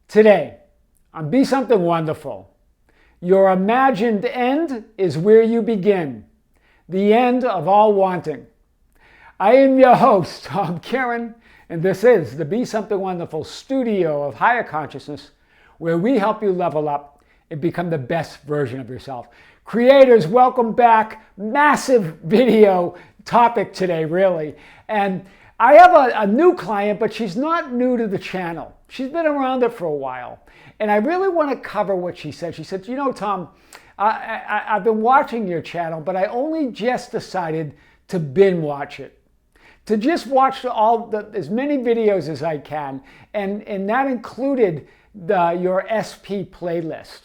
Today, on Be Something Wonderful, your imagined end is where you begin, the end of all wanting. I am your host, Tom Karen, and this is the Be Something Wonderful studio of higher consciousness, where we help you level up and become the best version of yourself. Creators, welcome back. Massive video topic today, really. And I have a new client, but she's not new to the channel. She's been around it for a while. And I really want to cover what she said. She said, you know, Tom, I've been watching your channel, but I only just decided to binge watch it. To just watch as many videos as I can. And that included your SP playlist,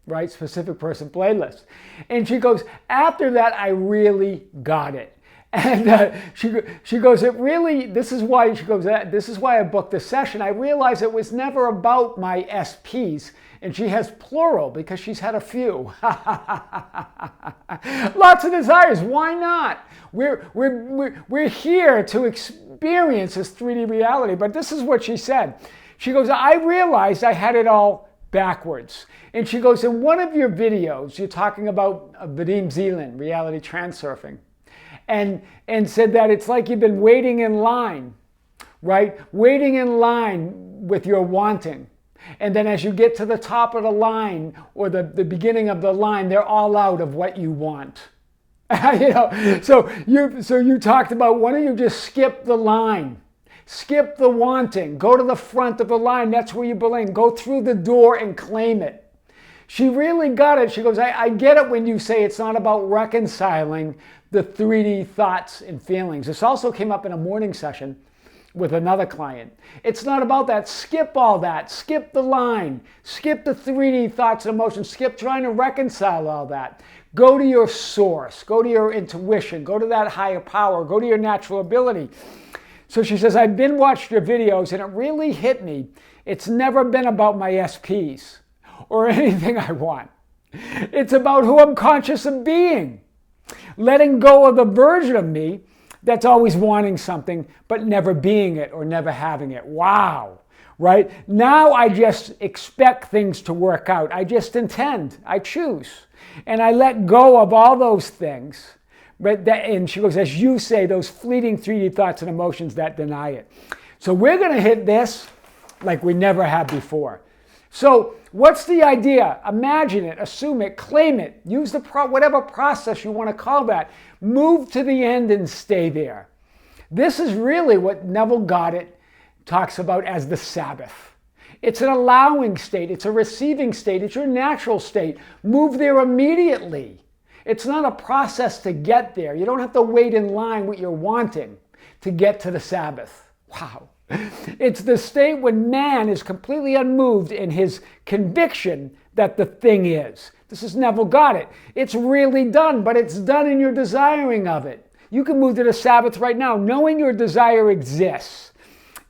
right? Specific person playlist. And she goes, after that, I really got it. And she goes, it really, this is why I booked this session. I realized it was never about my SPs. And she has plural because she's had a few. Lots of desires. Why not? We're here to experience this 3D reality. But this is what she said. She goes, I realized I had it all backwards. And she goes, in one of your videos, you're talking about Vadim Zeland, reality transurfing. And said that it's like you've been waiting in line, right? Waiting in line with your wanting. And then as you get to the top of the line or the beginning of the line, they're all out of what you want. So you talked about, why don't you just skip the line? Skip the wanting. Go to the front of the line. That's where you belong. Go through the door and claim it. She really got it. She goes, I get it when you say it's not about reconciling the 3D thoughts and feelings. This also came up in a morning session with another client. It's not about that. Skip all that. Skip the line. Skip the 3D thoughts and emotions. Skip trying to reconcile all that. Go to your source. Go to your intuition. Go to that higher power. Go to your natural ability. So she says, I've been watched your videos and it really hit me. It's never been about my SPs or anything I want. It's about who I'm conscious of being. Letting go of the version of me that's always wanting something but never being it or never having it. Wow, right? Now I just expect things to work out. I just intend, I choose. And I let go of all those things. And she goes, as you say, those fleeting 3D thoughts and emotions that deny it. So we're going to hit this like we never have before. So what's the idea? Imagine it, assume it, claim it, use whatever process you want to call that. Move to the end and stay there. This is really what Neville Goddard talks about as the Sabbath. It's an allowing state. It's a receiving state. It's your natural state. Move there immediately. It's not a process to get there. You don't have to wait in line with your wanting to get to the Sabbath. Wow. It's the state when man is completely unmoved in his conviction that the thing is. This is Neville Goddard. It's really done, but it's done in your desiring of it. You can move to the Sabbath right now, knowing your desire exists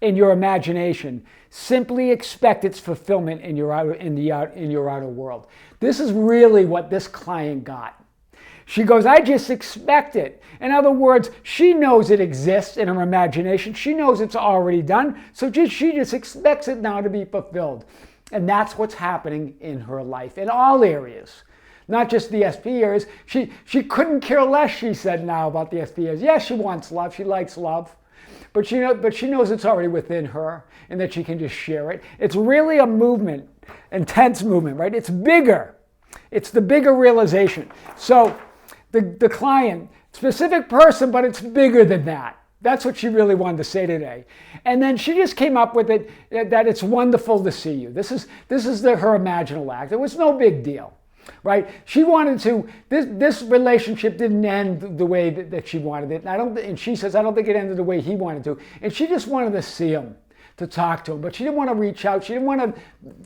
in your imagination. Simply expect its fulfillment in your outer world. This is really what this client got. She goes, I just expect it. In other words, she knows it exists in her imagination. She knows it's already done. So she just expects it now to be fulfilled. And that's what's happening in her life in all areas. Not just the SP areas. She couldn't care less, she said now, about the SP areas. Yes, she wants love. She likes love. But she knows it's already within her and that she can just share it. It's really a movement, intense movement, right? It's bigger. It's the bigger realization. So the client, specific person, but it's bigger than that. That's what she really wanted to say today. And then she just came up with it that it's wonderful to see you. This is her imaginal act. It was no big deal, right? She wanted to, this relationship didn't end the way that she wanted it. And she says, I don't think it ended the way he wanted to. And she just wanted to see him, to talk to him. But she didn't want to reach out. She didn't want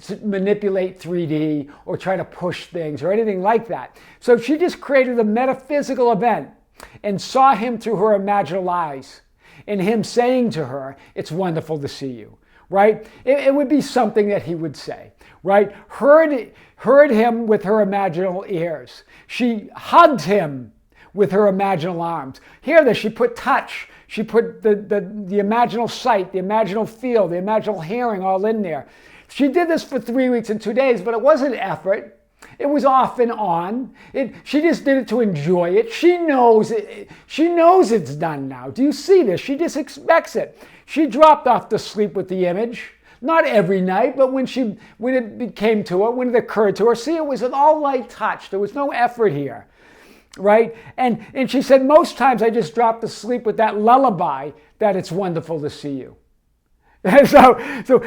to manipulate 3D or try to push things or anything like that. So she just created a metaphysical event and saw him through her imaginal eyes. And him saying to her, it's wonderful to see you, right? It would be something that he would say, right? Heard him with her imaginal ears. She hugged him with her imaginal arms. Hear this, she put touch. She put the imaginal sight, the imaginal feel, the imaginal hearing all in there. She did this for 3 weeks and 2 days, but it wasn't effort. It was off and on. She just did it to enjoy it. She knows it. She knows it's done now. Do you see this? She just expects it. She dropped off to sleep with the image. Not every night, but when it came to her, when it occurred to her. See, it was an all light touch. There was no effort here, right? And she said, most times I just drop to sleep with that lullaby that it's wonderful to see you. So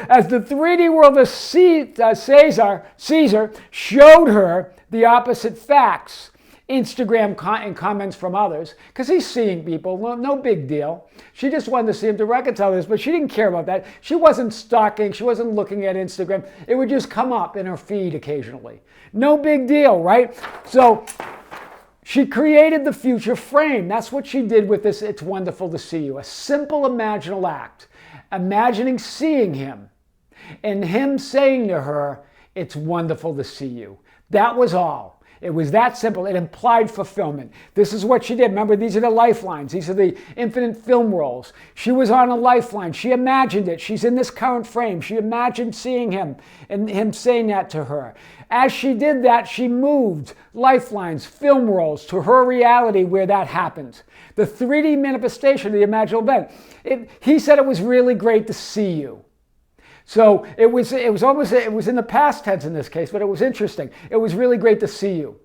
as the 3D world of Caesar showed her the opposite facts, Instagram and comments from others, because he's seeing people, no big deal. She just wanted to see him to reconcile this, but she didn't care about that. She wasn't stalking, she wasn't looking at Instagram. It would just come up in her feed occasionally. No big deal, right? So she created the future frame. That's what she did with this It's Wonderful to See You. A simple imaginal act. Imagining seeing him and him saying to her, it's wonderful to see you. That was all. It was that simple. It implied fulfillment. This is what she did. Remember, these are the lifelines. These are the infinite film rolls. She was on a lifeline. She imagined it. She's in this current frame. She imagined seeing him and him saying that to her. As she did that, she moved lifelines, film rolls to her reality where that happened. The 3D manifestation of the imaginal event. He said it was really great to see you. So it was in the past tense in this case, but it was interesting. It was really great to see you.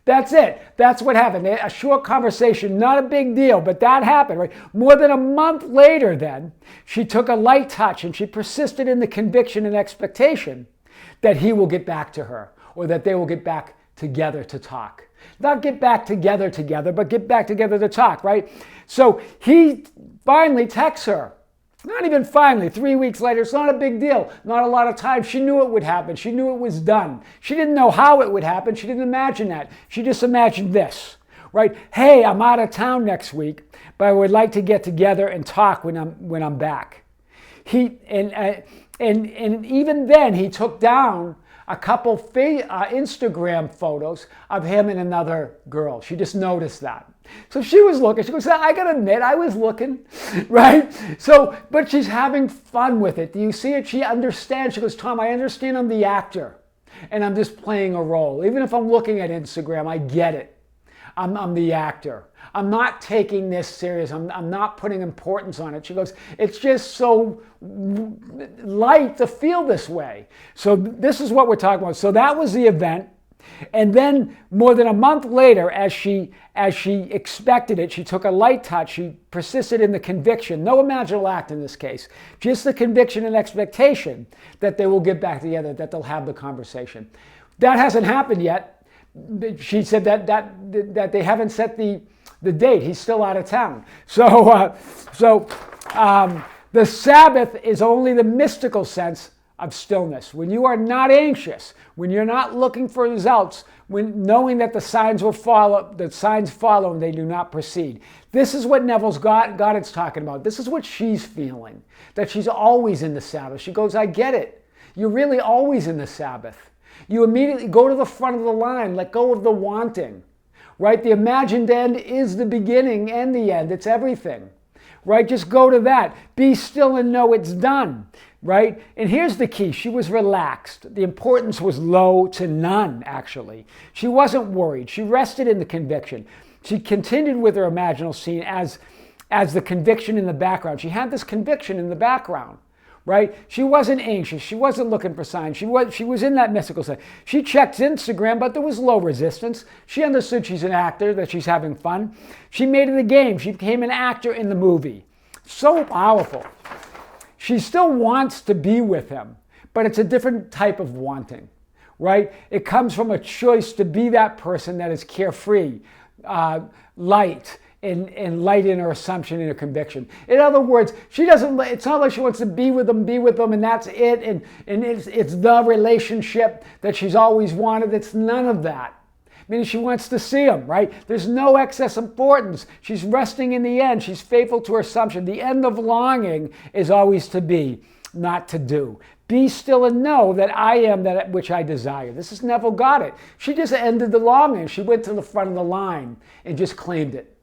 That's it. That's what happened. A short conversation, not a big deal, but that happened, right? More than a month later then, she took a light touch and she persisted in the conviction and expectation that he will get back to her or that they will get back together to talk. Not get back together, but get back together to talk, right? So he finally texts her. Not even finally, 3 weeks later, it's not a big deal. Not a lot of time. She knew it would happen. She knew it was done. She didn't know how it would happen. She didn't imagine that. She just imagined this, right? Hey, I'm out of town next week, but I would like to get together and talk when I'm back. And even then, he took down a couple Instagram photos of him and another girl. She just noticed that. So she was looking. She goes, I gotta admit, I was looking, right? So, but she's having fun with it. Do you see it? She understands. She goes, Tom, I understand I'm the actor and I'm just playing a role. Even if I'm looking at Instagram, I get it. I'm the actor. I'm not taking this serious. I'm not putting importance on it. She goes, it's just so light to feel this way. So this is what we're talking about. So that was the event. And then more than a month later, as she expected it, she took a light touch. She persisted in the conviction, no imaginal act in this case, just the conviction and expectation that they will get back together, that they'll have the conversation. That hasn't happened yet. She said that they haven't set the date. He's still out of town. So the Sabbath is only the mystical sense of stillness. When you are not anxious, when you're not looking for results, when knowing that the signs follow and they do not proceed. This is what Neville's Goddard's talking about. This is what she's feeling, that she's always in the Sabbath. She goes, I get it. You're really always in the Sabbath. You immediately go to the front of the line, let go of the wanting, right? The imagined end is the beginning and the end. It's everything, right? Just go to that. Be still and know it's done. Right? And here's the key. She was relaxed. The importance was low to none, actually. She wasn't worried. She rested in the conviction. She continued with her imaginal scene as the conviction in the background. She had this conviction in the background, right? She wasn't anxious. She wasn't looking for signs. She was in that mystical side. She checked Instagram, but there was low resistance. She understood she's an actor, that she's having fun. She made it a game. She became an actor in the movie. So powerful. She still wants to be with him, but it's a different type of wanting, right? It comes from a choice to be that person that is carefree, light, and light in her assumption and her conviction. In other words, it's not like she wants to be with them, and that's it, and it's the relationship that she's always wanted. It's none of that. Meaning she wants to see him, right? There's no excess importance. She's resting in the end. She's faithful to her assumption. The end of longing is always to be, not to do. Be still and know that I am that which I desire. This is Neville got it. She just ended the longing. She went to the front of the line and just claimed it.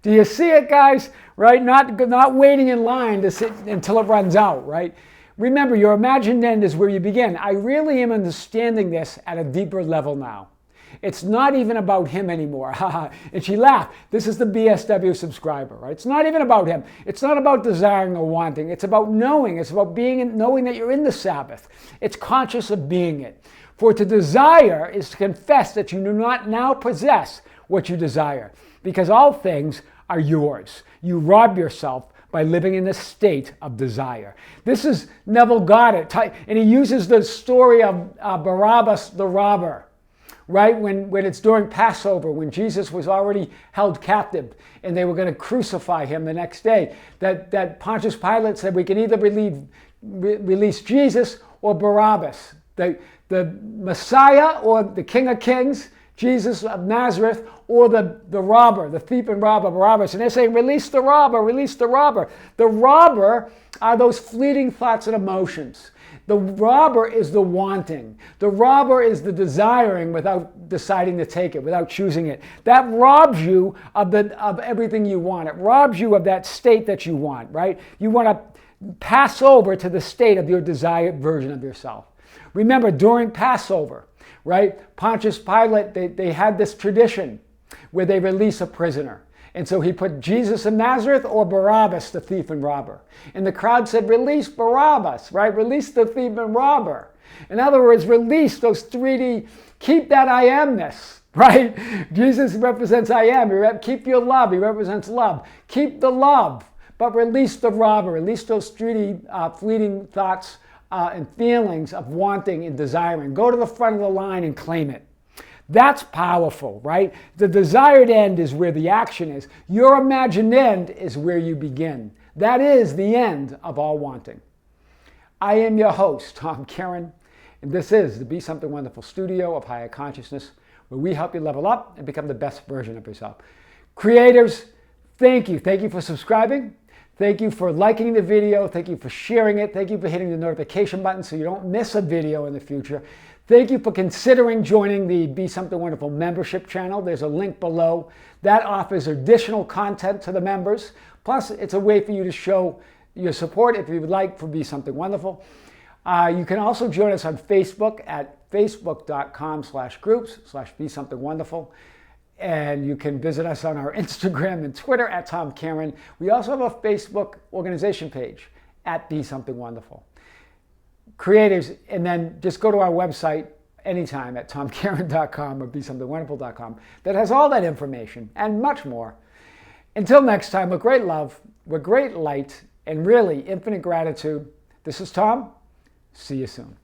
Do you see it, guys? Right? Not waiting in line to sit until it runs out, right? Remember, your imagined end is where you begin. I really am understanding this at a deeper level now. It's not even about him anymore. And she laughed. This is the BSW subscriber, right? It's not even about him. It's not about desiring or wanting. It's about knowing. It's about knowing that you're in the Sabbath. It's conscious of being it. For to desire is to confess that you do not now possess what you desire, because all things are yours. You rob yourself by living in this state of desire. This is, Neville got it. And he uses the story of Barabbas the robber, right? When it's during Passover, when Jesus was already held captive and they were going to crucify him the next day, that Pontius Pilate said, we can either release Jesus or Barabbas, the Messiah or the King of Kings, Jesus of Nazareth, or the robber, the thief and robber, Barabbas. And they're saying, release the robber, release the robber. The robber are those fleeting thoughts and emotions. The robber is the wanting. The robber is the desiring without deciding to take it, without choosing it. That robs you of everything you want. It robs you of that state that you want, right? You want to pass over to the state of your desired version of yourself. Remember, during Passover, right, Pontius Pilate, they had this tradition where they release a prisoner. And so he put Jesus of Nazareth or Barabbas, the thief and robber. And the crowd said, release Barabbas, right? Release the thief and robber. In other words, release those 3D, keep that I amness, right? Jesus represents I am. Keep your love. He represents love. Keep the love, but release the robber. Release those 3D fleeting thoughts and feelings of wanting and desiring. Go to the front of the line and claim it. That's powerful, right? The desired end is where the action is. Your imagined end is where you begin. That is the end of all wanting. I am your host, Tom Karen, and this is the Be Something Wonderful studio of higher consciousness, where we help you level up and become the best version of yourself. Creators, thank you. Thank you for subscribing. Thank you for liking the video. Thank you for sharing it. Thank you for hitting the notification button so you don't miss a video in the future. Thank you for considering joining the Be Something Wonderful membership channel. There's a link below. That offers additional content to the members. Plus, it's a way for you to show your support if you would like for Be Something Wonderful. You can also join us on Facebook at facebook.com/groups/Be Something Wonderful. And you can visit us on our Instagram and Twitter at Tom Karen. We also have a Facebook organization page at Be Something Wonderful. Creators, and then just go to our website anytime at tomkaren.com or besomethingwonderful.com that has all that information and much more. Until next time, with great love, with great light, and really infinite gratitude, this is Tom. See you soon.